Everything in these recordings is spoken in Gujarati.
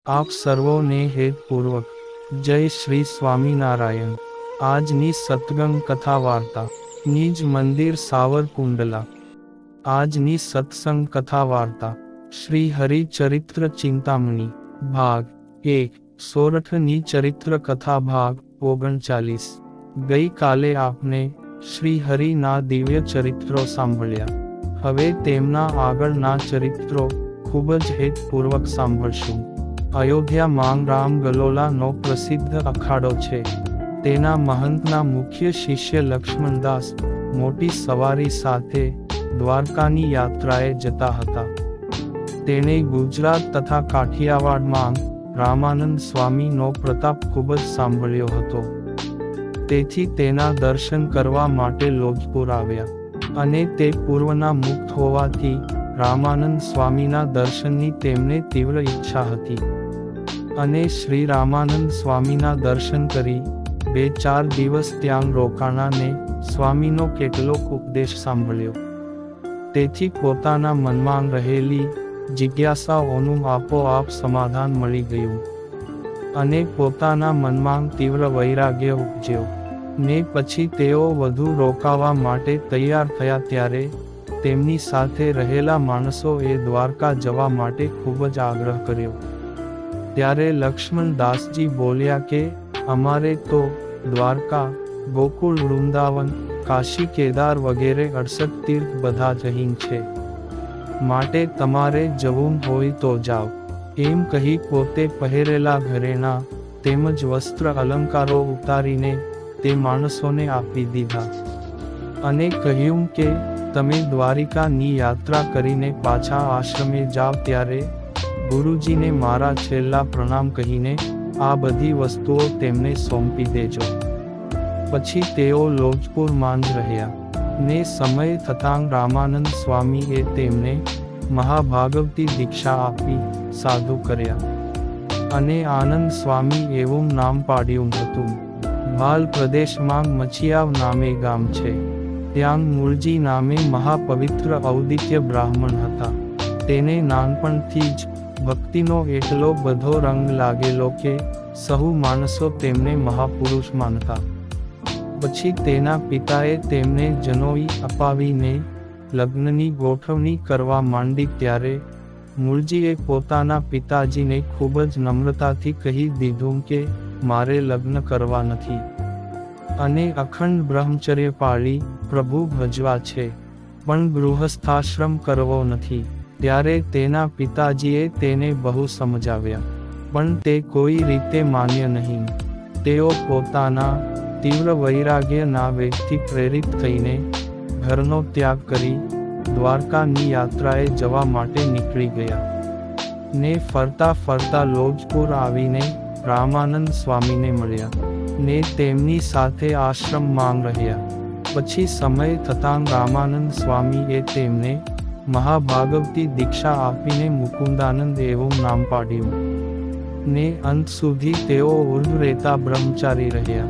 આપ સર્વોને હેતપૂર્વક જય શ્રી સ્વામિનારાયણ। આજની સત્સંગ કથા વાર્તા નિજ મંદિર સાવરકુંડલા। આજની સત્સંગ કથા વાર્તા શ્રી હરિચરિત્ર ચિંતામણી ભાગ 1 સોરઠની ચરિત્ર કથા ભાગ 39। ગઈ કાલે આપને શ્રી હરિના દિવ્ય ચરિત્રો સાંભળ્યા। હવે તેમના આગળના ચરિત્રો ખૂબ જ હેતપૂર્વક સાંભળશું। અયોધ્યા માં રામ ગલોલાનો પ્રસિદ્ધ અખાડો છે। તેના મહંતના મુખ્ય શિષ્ય લક્ષ્મણદાસ મોટી સવારી સાથે દ્વારકાની યાત્રાએ જતા હતા। તેણે ગુજરાત તથા કાઠિયાવાડમાં રામાનંદ સ્વામીનો પ્રતાપ ખૂબ જ સાંભળ્યો હતો। તેથી તેના દર્શન કરવા માટે લોજપુર આવ્યા અને તે પૂર્વના મુક્ત હોવાથી રામાનંદ સ્વામીના દર્શનની તેમને તીવ્ર ઈચ્છા હતી અને શ્રી રામાનંદ સ્વામીના દર્શન કરી 2-4 દિવસ ત્યાં રોકાણાને સ્વામીનો કેટલોક ઉપદેશ સાંભળ્યો। તેથી પોતાના મનમાં રહેલી જિજ્ઞાસાઓનું આપોઆપ સમાધાન મળી ગયું અને પોતાના મનમાં તીવ્ર વૈરાગ્ય ઉપજ્યો ને પછી તેઓ વધુ રોકાવા માટે તૈયાર થયા। ત્યારે તેમની સાથે રહેલા માણસોએ દ્વારકા જવા માટે ખૂબ જ આગ્રહ કર્યો। ત્યારે લક્ષ્મણદાસજી બોલ્યા કે અમારે તો દ્વારકા, ગોકુળ, વૃંદાવન, કાશી, કેદાર વગેરે 68 તીર્થ બધા જ અહીં છે, માટે તમારે જવું હોય તો જાઓ। એમ કહી પોતે પહેરેલા ઘરેણા તેમજ વસ્ત્ર અલંકારો ઉતારીને તે માણસોને આપી દીધા અને કહ્યું કે તમે દ્વારિકાની યાત્રા કરીને પાછા આશ્રમે જાવ ત્યારે ગુરુજીને મારા છેલ્લા પ્રણામ કહીને આ બધી વસ્તુઓ તેમને સોંપી દેજો। પછી તેઓ લોજપુરમાં જ રહ્યા ને સમય થતાં રામાનંદ સ્વામીએ તેમને મહાભાગવતી દીક્ષા આપી સાધુ કર્યા અને આનંદ સ્વામી એવું નામ પાડ્યું હતું। ભાલ પ્રદેશમાં મચિયાવ નામે ગામ છે, ત્યાં મૂળજી નામે મહાપવિત્ર ઔદિત્ય બ્રાહ્મણ હતા। તેને નાનપણથી જ ભક્તિનો એટલો બધો રંગ લાગેલો કે સહુ માણસો તેમને મહાપુરુષ માનતા। પછી તેના પિતાએ તેમને જનોઈ અપાવીને લગ્નની ગોઠવણી કરવા માંડી ત્યારે મૂળજીએ પોતાના પિતાજીને ખૂબ જ નમ્રતાથી કહી દીધું કે મારે લગ્ન કરવા નથી અને અખંડ બ્રહ્મચર્ય પાળી પ્રભુ ભજવા છે, પણ ગૃહસ્થાશ્રમ કરવો નથી। ત્યારે તેના પિતાજીએ તેને બહુ સમજાવ્યા, પણ તે કોઈ રીતે માન્ય નહીં। તેઓ પોતાના તીવ્ર વૈરાગ્યના વેગથી પ્રેરિત થઈને ઘરનો ત્યાગ કરી દ્વારકાની યાત્રાએ જવા માટે નીકળી ગયા ને ફરતા ફરતા લોજપુર આવીને રામાનંદ સ્વામીને મળ્યા ને તેમની સાથે આશ્રમમાં રહ્યા। પછી સમય થતાં રામાનંદ સ્વામીએ તેમને મહાભાગવતી દીક્ષા આપીને મુકુંદાનંદ એવું નામ પાડ્યું ને અંત સુધી તેઓ ઉર્ધ્વ રહેતા બ્રહ્મચારી રહ્યા।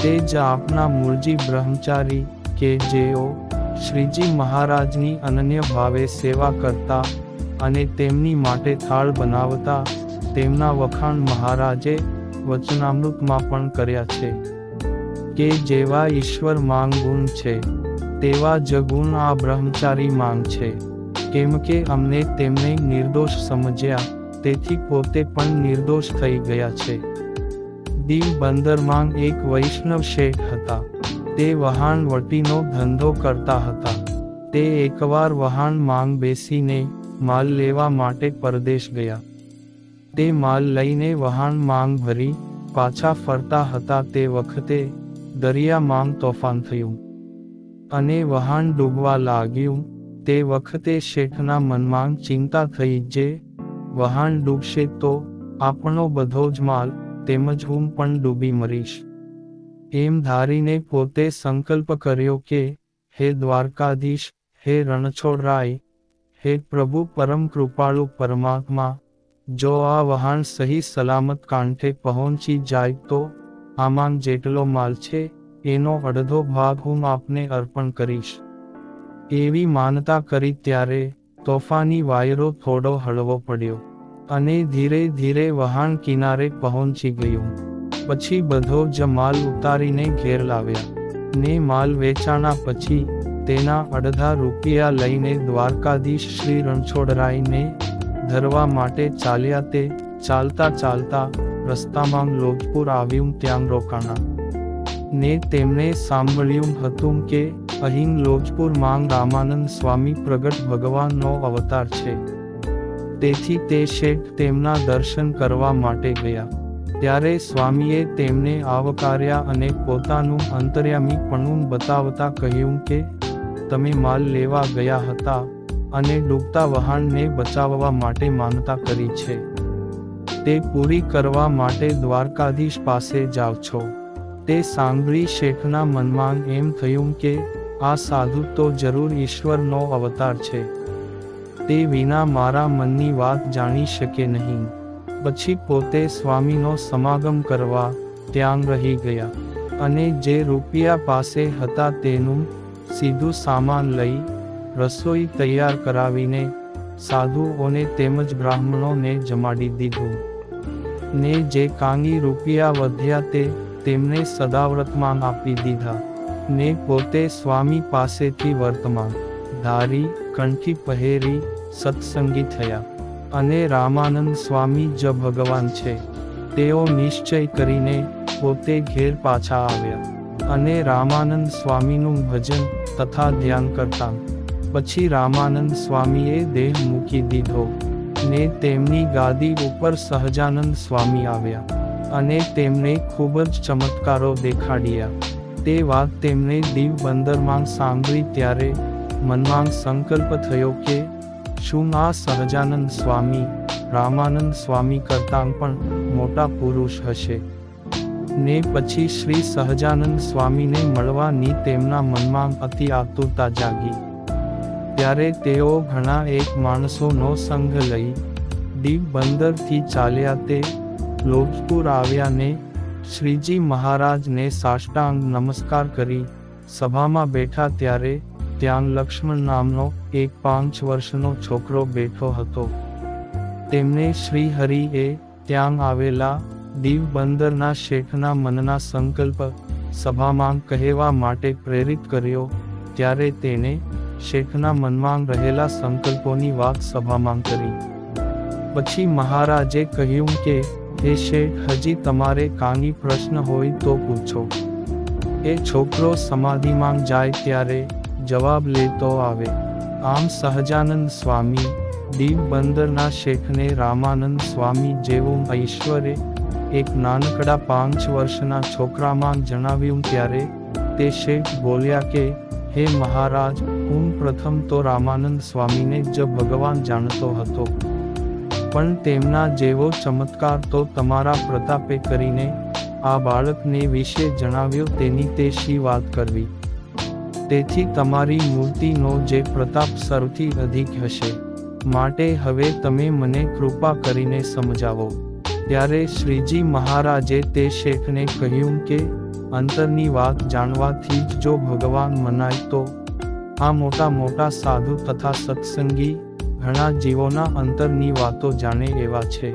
તે જ આપના મૂળજી બ્રહ્મચારી કે જેઓ શ્રીજી મહારાજની અનન્ય ભાવે સેવા કરતા અને તેમની માટે થાળ બનાવતા, તેમના વખાણ મહારાજે વચનામૃતમાં પણ કર્યા છે કે જેવા ઈશ્વર માંગ ગુણ છે તેવા જ ગુણ આ બ્રહ્મચારી માંગ છે, કેમ કે અમને તેમને નિર્દોષ સમજ્યા તેથી પોતે પણ નિર્દોષ થઈ ગયા છે। દીવ બંદરમાં એક વૈષ્ણવ શેઠ હતા। તે વહાણ વટીનો ધંધો કરતા હતા। તે એકવાર વહાણ માંગ બેસીને માલ લેવા માટે પરદેશ ગયા। તે માલ લઈને વહાણ માંગ ભરી પાછા ફરતા હતા તે વખતે દરિયામાં તોફાન થયું અને વહાણ ડૂબવા લાગ્યું। તે વખતે શેઠના મનમાં ચિંતા થઈ જે વહાણ ડૂબશે તો આપણો બધો જ માલ તેમજ હું પણ ડૂબી મરીશ। એમ ધારીને પોતે સંકલ્પ કર્યો કે હે દ્વારકાધીશ, હે રણછોડરાય, હે પ્રભુ પરમ કૃપાળુ પરમાત્મા, જો આ વહાણ સહી સલામત કાંઠે પહોંચી જાય તો આમાં જેટલો માલ છે એનો અડધો ભાગ હું આપને અર્પણ કરીશ। એવી માનતા કરી ત્યારે તોફાની વાયરો થોડો હળવો પડ્યો અને ધીરે ધીરે વહાણ કિનારે પહોંચી ગયું. પછી બધો જ માલ ઉતારીને ઘેર લાવ્યા, ને માલ વેચાણા પછી તેના અડધા રૂપિયા લઈને દ્વારકાધીશ શ્રી રણછોડરાયને ધરવા માટે ચાલ્યા. તે ચાલતા ચાલતા રસ્તામાં લોજપુર આવ્યું, ત્યાં રોકાણા. ને તેમને સાંભળ્યું હતું કે અહીં લોજપુર માં રામાનંદ સ્વામી પ્રગટ ભગવાનનો અવતાર છે. તેથી તે શેઠ તેમના દર્શન કરવા માટે ગયા. ત્યારે સ્વામીએ તેમને આવકાર્યા અને પોતાનું અંતર્યામીપણું બતાવતા કહ્યું કે તમે માલ લેવા ગયા હતા અને ડૂબતા વહાણને બચાવવા માટે માનતા કરી છે, તે પૂરી કરવા માટે દ્વારકાધીશ પાસે જાઓ છો. તે સાંભળી શેઠના મનમાં એમ થયું કે આ સાધુ તો જરૂર ઈશ્વરનો અવતાર છે, તે વિના મારા મનની વાત જાણી શકે નહીં. પછી પોતે સ્વામીનો સમાગમ કરવા ત્યાં રહી ગયા અને જે રૂપિયા પાસે હતા તેનું સીધું સામાન લઈ રસોઈ તૈયાર કરાવીને સાધુઓને તેમજ બ્રાહ્મણોને જમાડી દીધું. ને જે કાંઈ રૂપિયા વધ્યા તે તેમને સદાવ્રતમાં આપી દીધા. ને પોતે સ્વામી પાસેથી વર્તમાન ધારી કંઠી પહેરી સત્સંગી થયા અને રામાનંદ સ્વામી જ ભગવાન છે તેઓ નિશ્ચય કરીને પોતે ઘેર પાછા આવ્યા અને રામાનંદ સ્વામીનું ભજન તથા ધ્યાન કરતા. પછી રામાનંદ સ્વામીએ દેહ મૂકી દીધો ને તેમની ગાદી ઉપર સહજાનંદ સ્વામી આવ્યા અને તેમને ખૂબ જ ચમત્કારો દેખાડ્યા. તે વાત તેમને દીવ બંદરમાં સાંભળી ત્યારે મનમાં સંકલ્પ થયો કે શું આ સહજાનંદ સ્વામી રામાનંદ સ્વામી કરતાં પણ મોટા પુરુષ હશે. ને પછી શ્રી સહજાનંદ સ્વામીને મળવાની તેમના મનમાં અતિ આતુરતા જાગી. ત્યારે તેઓ ઘણા એક માણસોનો સંગ લઈ દીવ બંદરથી ચાલ્યા. તે લોજપુર આવ્યા ને શ્રીજી મહારાજને સાષ્ટાંગ નમસ્કાર કરી સભામાં બેઠા. ત્યારે ત્યાં લક્ષ્મણ નામનો એક 5 વર્ષનો છોકરો બેઠો હતો. તેમને શ્રી હરિએ ત્યાં આવેલા દીવ બંદરના શેઠના મનના સંકલ્પ સભામાં કહેવા માટે પ્રેરિત કર્યો. ત્યારે તેને શેઠના મનમાં રહેલા સંકલ્પોની વાત સભામાં કરી. પછી મહારાજે કહ્યું કે હે શેઠ, હજી તમારે કાંઈ પ્રશ્ન હોય તો પૂછો. એ છોકરો સમાધિમાં જાય ત્યારે જવાબ લેતો આવે. આમ સહજાનંદ સ્વામી દીવ બંદરના શેઠને રામાનંદ સ્વામી જેવું ઐશ્વર્ય એક નાનકડા 5 વર્ષના છોકરામાં જણાવ્યું. ત્યારે તે શેઠ બોલ્યા કે હે મહારાજ, હું પ્રથમ તો રામાનંદ સ્વામીને જ ભગવાન જાણતો હતો, પણ તેમના જેવો ચમત્કાર તો તમારા પ્રતાપે કરીને આ બાળકને વિશે જણાવ્યો, તેની તે શી વાત કરવી. તેથી તમારી મૂર્તિનો જે પ્રતાપ સૌથી અધિક હશે, માટે હવે તમે મને કૃપા કરીને સમજાવો. ત્યારે શ્રીજી મહારાજે તે શેઠને કહ્યું કે અંતરની વાત જાણવાથી જ જો ભગવાન મનાય તો આ મોટા મોટા સાધુ તથા સત્સંગી ઘણા જીવોના અંતરની વાતો જાણે એવા છે.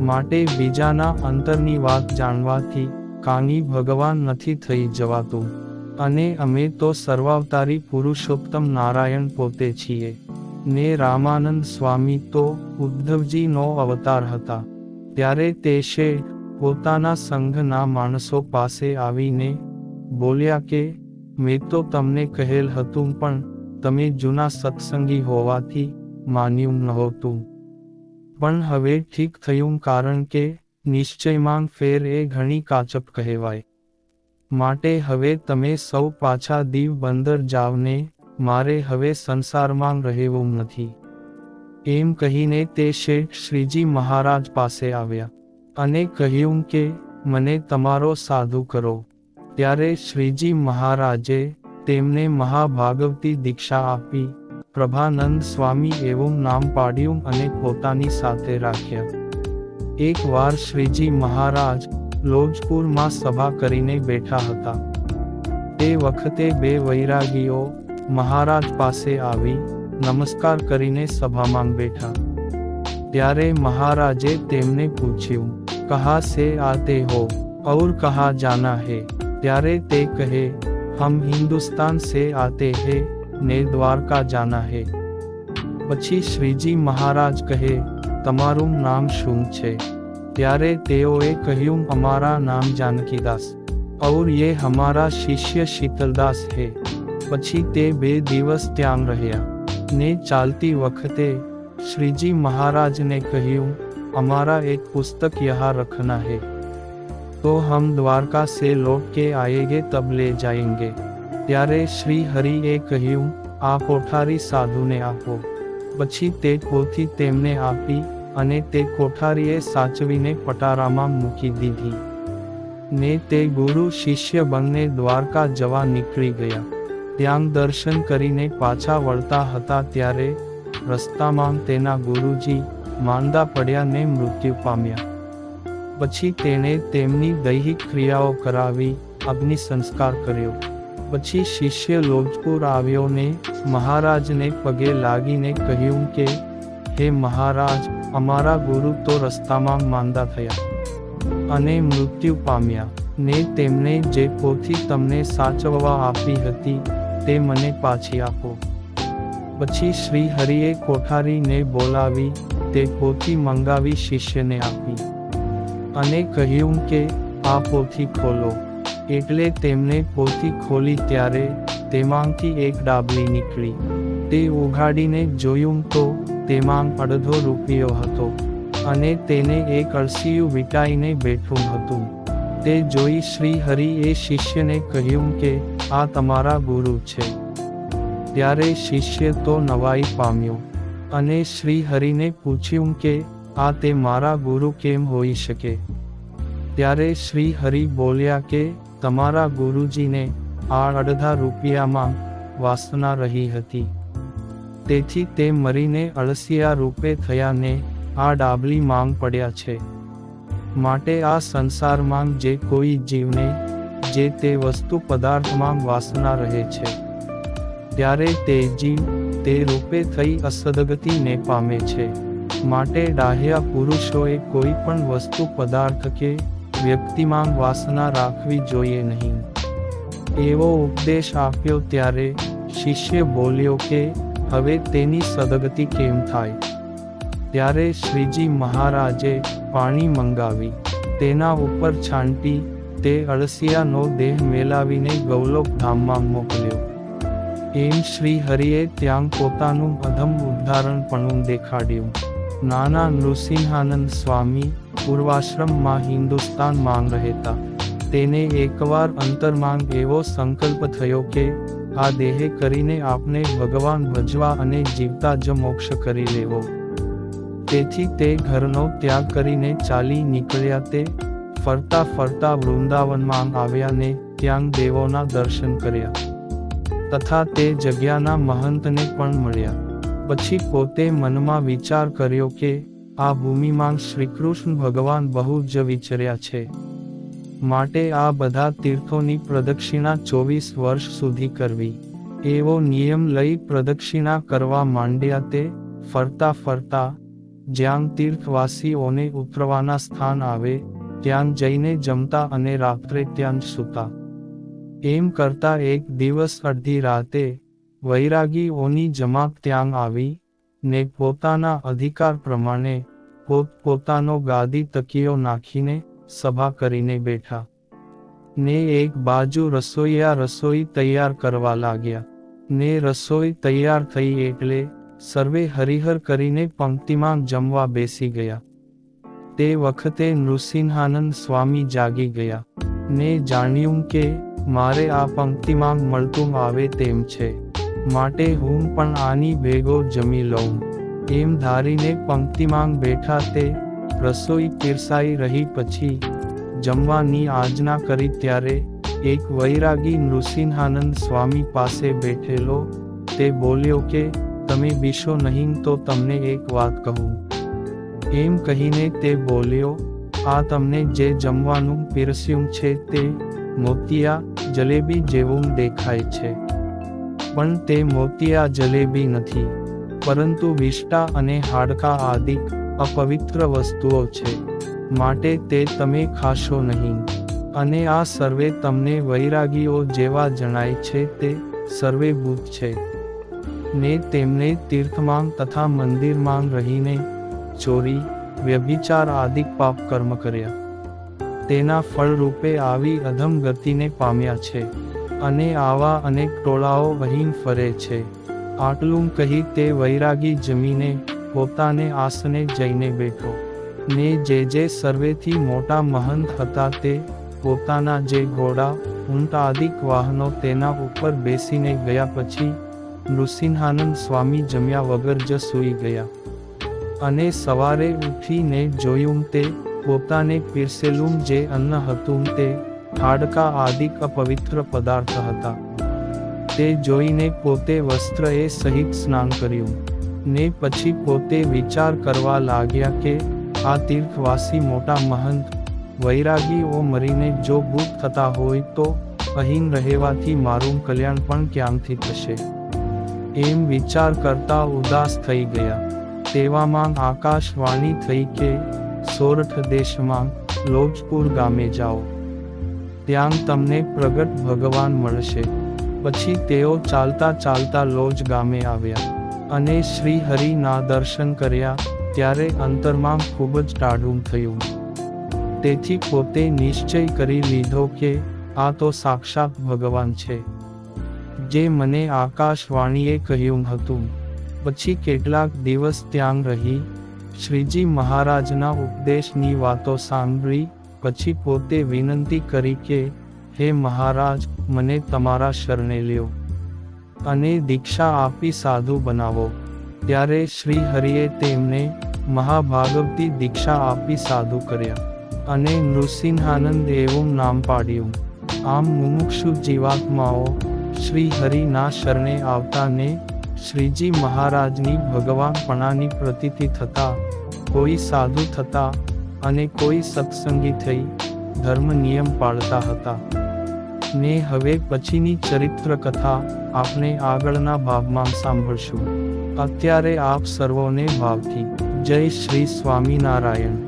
માટે બીજાના અંતરની વાત જાણવાથી કાંઈ ભગવાન નથી થઈ જવાતું. અને અમે તો સર્વાવતારી પુરુષોત્તમ નારાયણ પોતે છીએ. ને રામાનંદ સ્વામી તો ઉદ્ધવજીનો અવતાર હતા. ત્યારે તે શેઠ પોતાના સંઘના માણસો પાસે આવીને બોલ્યા કે મેં તો તમને કહેલ હતું, પણ તમે જૂના સત્સંગી હોવાથી માન્યું નહોતું. પણ હવે ઠીક થયું, કારણ કે નિશ્ચયમાં ફેર એ ઘણી કાચપ કહેવાય. માટે હવે તમે સૌ પાછા દીવ બંદર જાવ ને મારે હવે સંસારમાં રહેવું નથી. એમ કહીને તે શેઠ શ્રીજી મહારાજ પાસે આવ્યા અને કહ્યું કે મને તમારો સાધુ કરો. ત્યારે શ્રીજી મહારાજે તેમને મહાભાગવતી દીક્ષા આપી પ્રભાનંદ સ્વામી એવું નામ પાડ્યું અને પોતાની સાથે રાખ્યા. એક વાર શ્રીજી મહારાજ લોજપુરમાં સભા કરીને બેઠા હતા. તે વખતે 2 વૈરાગીઓ મહારાજ પાસે આવી નમસ્કાર કરીને સભામાં બેઠા. ત્યારે મહારાજે તેમને પૂછ્યું, કહા સે આતે હો और कहा जाना है? ત્યારે તે કહે, હમ હિન્દુસ્તાન સે આતે હે ને દ્વારકા જાના હે. પછી શ્રીજી મહારાજ કહે, તમારું નામ શું છે? ત્યારે તેઓએ કહ્યું, અમારા નામ જાનકીદાસ और ये हमारा શિષ્ય શીતલદાસ હે. પછી તે 2 દિવસ ત્યાં રહ્યા ને ચાલતી વખતે શ્રીજી મહારાજને કહ્યું, અમારા એક પુસ્તક યહાં રખના હે, तो हम द्वारका से लौट के आएंगे तब ले जाएंगे. ત્યારે શ્રી હરિએ કહ્યું, આ કોઠારી સાધુને આપો. પછી તે પોથી તેમને આપી અને તે કોઠારીએ સાચવીને પટારામાં મૂકી દીધી ને તે ગુરુ શિષ્ય બંને દ્વારકા જવા નીકળી ગયા. ત્યાં દર્શન કરીને પાછા વળતા હતા ત્યારે રસ્તામાં તેના ગુરુજી માંદા પડ્યા ને મૃત્યુ પામ્યા. પછી તેણે તેમની દૈહિક ક્રિયાઓ કરાવી અગ્નિ સંસ્કાર કર્યો. પછી શિષ્ય લોજપુર આવ્યો ને મહારાજને પગે લાગીને કહ્યું કે, હે મહારાજ, અમારા ગુરુ તો રસ્તામાં માંદા થયા અને મૃત્યુ પામ્યા ને તેમણે જે પોથી તમને સાચવવા આપી હતી તે મને પાછી આપો. પછી શ્રી હરિએ કોઠારીને બોલાવી તે પોથી મંગાવી શિષ્યને આપી અને કહ્યું કે, આ પોથી ખોલો. એટલે તેમણે પોથી ખોલી ત્યારે તેમાંથી એક ડાબલી નીકળી. તે ઉઘાડીને જોયું તો તેમાં અડધો રૂપિયો હતો અને તેને એક અળસિયું વીંટાઈને બેઠું હતું. તે જોઈ શ્રી હરિએ શિષ્યને કહ્યું કે, આ તમારા ગુરુ છે. ત્યારે શિષ્ય તો નવાઈ પામ્યો અને શ્રી હરિને પૂછ્યું કે, આ તે મારા ગુરુ કેમ હોઈ શકે? ત્યારે શ્રી હરિ બોલ્યા કે, તમારા ગુરુજીને આ અડધા રૂપિયામાં વાસના રહી હતી, તેથી તે મરીને અળસિયા રૂપે થયા ને આ ડાબલી માંગ પડ્યા છે. માટે આ સંસારમાં જે કોઈ જીવને જે તે વસ્તુ પદાર્થમાં વાસના રહે છે, ત્યારે તે જીવ તે રૂપે થઈ અસદગતિને પામે છે. માટે ડાહ્યા પુરુષોએ કોઈ પણ વસ્તુ પદાર્થ કે વ્યક્તિમાં વાસના રાખવી જોઈએ નહીં. એવો ઉપદેશ આપ્યો ત્યારે શિષ્ય બોલ્યો કે, હવે તેની સદગતિ કેમ થાય? ત્યારે શ્રીજી મહારાજે પાણી મંગાવી તેના ઉપર છાંટી તે અળસિયાનો દેહ મેલાવીને ગૌલોક ધામમાં મોકલ્યો. એમ શ્રી હરિએ ત્યાં પોતાનું અધમ ઉદાહરણપણું દેખાડ્યું. નાના નૃસિંહાનંદ સ્વામી પૂર્વાશ્રમમાં હિન્દુસ્તાનમાં રહેતા. તેને એકવાર અંતરમાં એવો સંકલ્પ થયો કે આ દેહે કરીને આપને ભગવાન ભજવા અને જીવતા જ મોક્ષ કરી લેવો. તેથી તે ઘરનો ત્યાગ કરીને ચાલી નીકળ્યા. તે ફરતા ફરતા વૃંદાવનમાં આવ્યા ને ત્યાં દેવોના દર્શન કર્યા તથા તે જગ્યાના મહંતને પણ મળ્યા. પછી પોતે મનમાં વિચાર કર્યો કે આ ભૂમિમાં શ્રીકૃષ્ણ ભગવાન બહુ જ વિચર્યા છે, માટે આ બધા તીર્થોની પ્રદક્ષિણા 24 વર્ષ સુધી કરવી. એવો નિયમ લઈ પ્રદક્ષિણા કરવા માંડ્યા. તે ફરતા ફરતા જ્યાં તીર્થવાસીઓને ઉતરવાના સ્થાન આવે ત્યાં જઈને જમતા અને રાત્રે ત્યાં જ સૂતા. એમ કરતા એક દિવસ અડધી રાતે વૈરાગીઓની જમાત ત્યાં આવી ને પોતાના અધિકાર પ્રમાણે પોતાનો ગાદી તકીયો નાખીને સભા કરીને બેઠા ને એક બાજુ રસોઈયા રસોઈ તૈયાર કરવા લાગ્યા ને રસોઈ તૈયાર થઈ એટલે સર્વે હરિહર કરીને પંક્તિમાં જમવા બેસી ગયા. તે વખતે નૃસિંહાનંદ સ્વામી જાગી ગયા ને જાણ્યું કે મારે આ પંક્તિમાં મળતું આવે તેમ છે, માટે હું પણ આની ભેગો જમી લઉં. એમ ધારીને પંક્તિમાં બેઠા. તે રસોઈ પીરસાઈ રહી પછી જમવાની આજ્ઞા કરી ત્યારે એક વૈરાગી નૃસિંહાનંદ સ્વામી પાસે બેઠેલો તે બોલ્યો કે તમે બીશો નહીં તો તમને એક વાત કહું. એમ કહીને તે બોલ્યો, આ તમને જે જમવાનું પીરસ્યું છે તે મોતિયા જલેબી જેવું દેખાય છે, પણ તે મોતિયા જલેબી નથી, પરંતુ વિષ્ટા અને હાડકા આદિ અપવિત્ર વસ્તુઓ છે, માટે તે તમે ખાશો નહીં. અને આ સર્વે તમને વૈરાગીઓ જેવા જણાય છે, તે સર્વે ભૂત છે. ને તેમણે તીર્થમાં તથા મંદિરમાં રહીને ચોરી, વ્યભિચાર આદિક પાપ કર્મ કર્યા. તેના ફળ રૂપે આવી અધમ ગતિને પામ્યા છે. અને આવા અનેક ટોળાઓ અહીં ફરે છે. આટલું કહી તે વૈરાગી જમીને પોતાને આસને જઈને બેઠો. ને જે સર્વેથી મોટા મહંત હતા તે પોતાના જે ઘોડા, ઊંટ આદિક વાહનો તેના ઉપર બેસીને ગયા. પછી નૃસિંહાનંદ સ્વામી જમ્યા વગર જ સૂઈ ગયા. અને સવારે ઉઠીને જોયું તે પોતાને પીરસેલું જે અન્ન હતું તે હાડકા આદિક અપવિત્ર પદાર્થ હતા. તે જોઈને પોતે વસ્ત્ર એ સહિત સ્નાન કર્યું. ને પછી પોતે વિચાર કરવા લાગ્યા કે આ તીર્થવાસી મોટા મહંત વૈરાગીઓ મરીને જો ભૂત થતા હોય તો અહીં રહેવાથી મારું કલ્યાણ પણ ક્યાંથી થશે? એમ વિચાર કરતા ઉદાસ થઈ ગયા. તેવામાં આકાશવાણી થઈ કે સોરઠ દેશમાં લોજપુર ગામે જાઓ, ત્યાં તમને પ્રગટ ભગવાન મળશે. પછી તેઓ ચાલતા ચાલતા લોજ ગામે આવ્યા અને શ્રી હરિના દર્શન કર્યા. ત્યારે અંતરમાં ખૂબ જ ટાઢું થયું. તેથી પોતે નિશ્ચય કરી લીધો કે આ તો સાક્ષાત ભગવાન છે, જે મને આકાશવાણીએ કહ્યું હતું. પછી કેટલાક દિવસ ત્યાં રહી શ્રીજી મહારાજના ઉપદેશની વાતો સાંભળી. પછી પોતે વિનંતી કરી કે હે મહારાજ, મને તમારા શરણે લ્યો અને દીક્ષા આપી સાધુ બનાવો. ત્યારે શ્રી હરિએ તેમને મહાભાગવતી દીક્ષા આપી સાધુ કર્યા અને નૃસિંહાનંદ એવું નામ પાડ્યું. આમ મુમુક્ષુ જીવાત્માઓ શ્રી હરિના શરણે આવતા ને શ્રીજી મહારાજની ભગવાનપણાની પ્રતીતિ થતા, કોઈ સાધુ થતા અને કોઈ સત્સંગી થઈ ધર્મ નિયમ પાળતા હતા. ને હવે પછીની ચરિત્ર કથા આપણે આગળના ભાગમાં સાંભળશું. અત્યારે આપ સર્વોને ભાવથી જય શ્રી સ્વામિનારાયણ.